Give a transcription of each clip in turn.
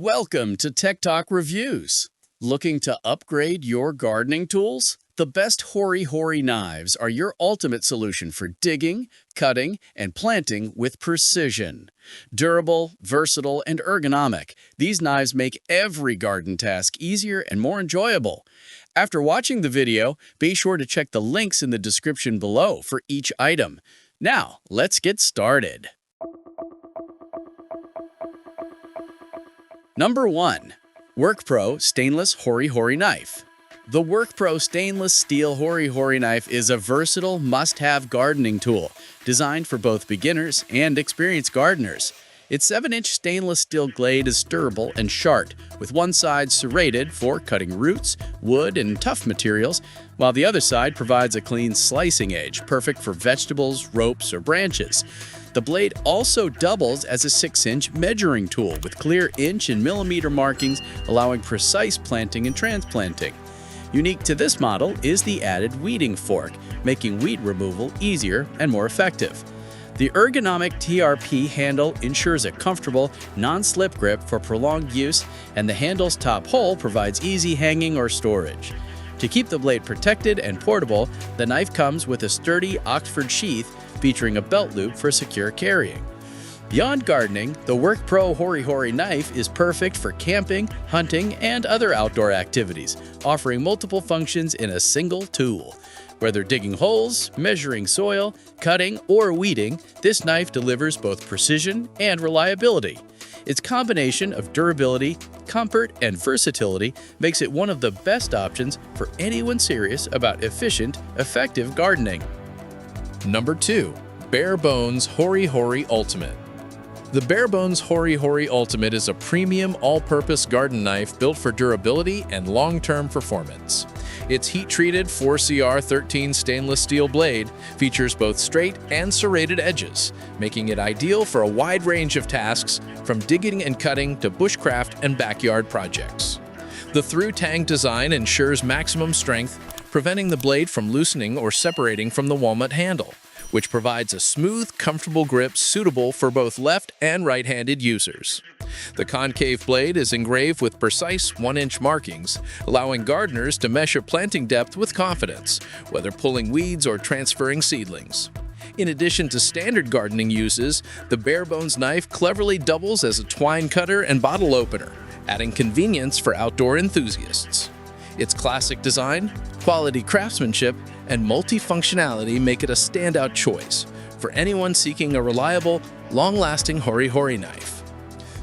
Welcome to Tech Talk Reviews. Looking to upgrade your gardening tools? The best Hori Hori knives are your ultimate solution for digging, cutting, and planting with precision. Durable, versatile, and ergonomic, these knives make every garden task easier and more enjoyable. After watching the video, be sure to check the links in the description below for each item. Now, let's get started. Number 1. WORKPRO Stainless Hori Hori Knife. The WORKPRO stainless steel Hori Hori knife is a versatile, must-have gardening tool designed for both beginners and experienced gardeners. Its 7-inch stainless steel blade is durable and sharp, with one side serrated for cutting roots, wood, and tough materials, while the other side provides a clean slicing edge, perfect for vegetables, ropes, or branches. The blade also doubles as a 6-inch measuring tool with clear inch and millimeter markings, allowing precise planting and transplanting. Unique to this model is the added weeding fork, making weed removal easier and more effective. The ergonomic TRP handle ensures a comfortable, non-slip grip for prolonged use, and the handle's top hole provides easy hanging or storage. To keep the blade protected and portable, the knife comes with a sturdy Oxford sheath featuring a belt loop for secure carrying. Beyond gardening, the WORKPRO Hori Hori knife is perfect for camping, hunting, and other outdoor activities, offering multiple functions in a single tool. Whether digging holes, measuring soil, cutting, or weeding, this knife delivers both precision and reliability. Its combination of durability, comfort, and versatility makes it one of the best options for anyone serious about efficient, effective gardening. Number 2. Barebones Hori Hori Ultimate. The Barebones Hori Hori Ultimate is a premium all-purpose garden knife built for durability and long-term performance. Its heat-treated 4CR13 stainless steel blade features both straight and serrated edges, making it ideal for a wide range of tasks from digging and cutting to bushcraft and backyard projects. The through-tang design ensures maximum strength, preventing the blade from loosening or separating from the walnut handle, which provides a smooth, comfortable grip suitable for both left and right-handed users. The concave blade is engraved with precise 1-inch markings, allowing gardeners to measure planting depth with confidence, whether pulling weeds or transferring seedlings. In addition to standard gardening uses, the Barebones knife cleverly doubles as a twine cutter and bottle opener, adding convenience for outdoor enthusiasts. Its classic design, quality craftsmanship, and multifunctionality make it a standout choice for anyone seeking a reliable, long-lasting Hori Hori knife.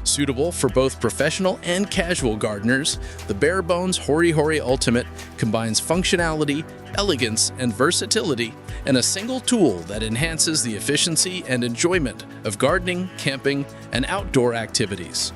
Suitable for both professional and casual gardeners, the Barebones Hori Hori Ultimate combines functionality, elegance, and versatility in a single tool that enhances the efficiency and enjoyment of gardening, camping, and outdoor activities.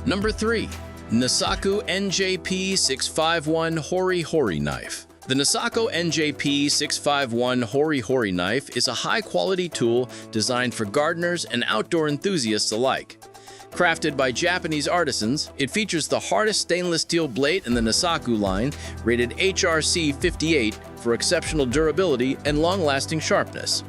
Number 3. Nisaku NJP 651 Hori Hori Knife. The Nisaku NJP 651 Hori Hori Knife is a high-quality tool designed for gardeners and outdoor enthusiasts alike. Crafted by Japanese artisans, it features the hardest stainless steel blade in the Nisaku line, rated HRC 58 for exceptional durability and long-lasting sharpness.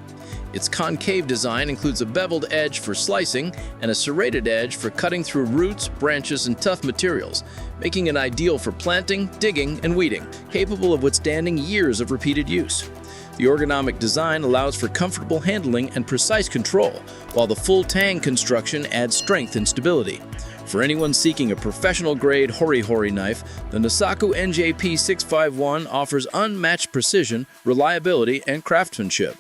Its concave design includes a beveled edge for slicing and a serrated edge for cutting through roots, branches, and tough materials, making it ideal for planting, digging, and weeding, capable of withstanding years of repeated use. The ergonomic design allows for comfortable handling and precise control, while the full tang construction adds strength and stability. For anyone seeking a professional-grade Hori Hori knife, the Nisaku NJP 651 offers unmatched precision, reliability, and craftsmanship.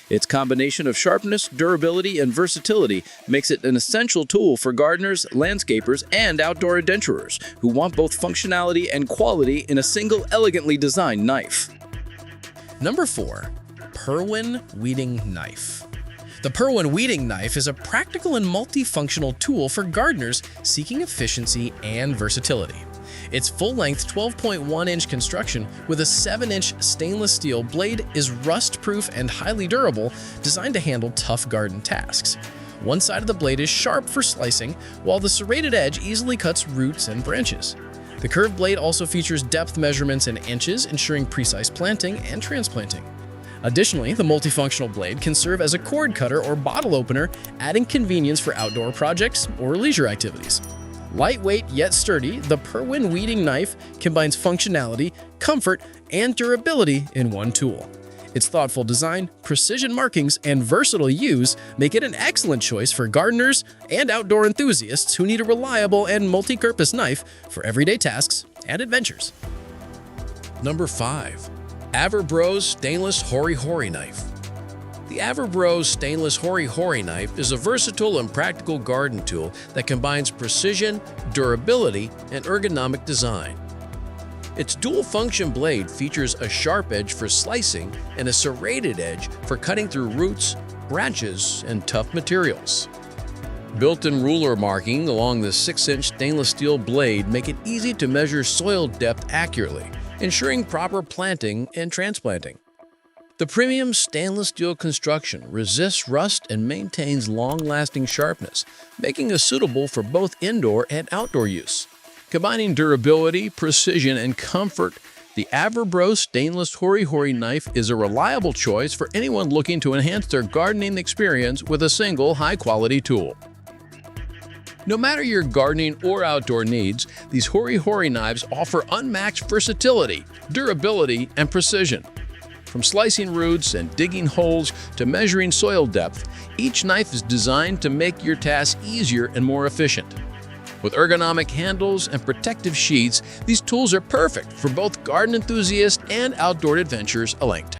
Its combination of sharpness, durability, and versatility makes it an essential tool for gardeners, landscapers, and outdoor adventurers who want both functionality and quality in a single elegantly designed knife. Number 4. PERWIN Weeding Knife. The PERWIN Weeding Knife is a practical and multifunctional tool for gardeners seeking efficiency and versatility. Its full-length 12.1-inch construction with a 7-inch stainless steel blade is rust-proof and highly durable, designed to handle tough garden tasks. One side of the blade is sharp for slicing, while the serrated edge easily cuts roots and branches. The curved blade also features depth measurements in inches, ensuring precise planting and transplanting. Additionally, the multifunctional blade can serve as a cord cutter or bottle opener, adding convenience for outdoor projects or leisure activities. Lightweight yet sturdy, the PERWIN weeding knife combines functionality, comfort, and durability in one tool. Its thoughtful design, precision markings, and versatile use make it an excellent choice for gardeners and outdoor enthusiasts who need a reliable and multi-purpose knife for everyday tasks and adventures. Number 5. Averbro's Stainless Hori Hori Knife. The Averbro Stainless Hori Hori Knife is a versatile and practical garden tool that combines precision, durability, and ergonomic design. Its dual-function blade features a sharp edge for slicing and a serrated edge for cutting through roots, branches, and tough materials. Built-in ruler marking along the 6-inch stainless steel blade make it easy to measure soil depth accurately, ensuring proper planting and transplanting. The premium stainless steel construction resists rust and maintains long-lasting sharpness, making it suitable for both indoor and outdoor use. Combining durability, precision, and comfort, the Averbro Stainless Hori Hori Knife is a reliable choice for anyone looking to enhance their gardening experience with a single high-quality tool. No matter your gardening or outdoor needs, these Hori Hori knives offer unmatched versatility, durability, and precision. From slicing roots and digging holes to measuring soil depth, each knife is designed to make your task easier and more efficient. With ergonomic handles and protective sheaths, these tools are perfect for both garden enthusiasts and outdoor adventurers alike.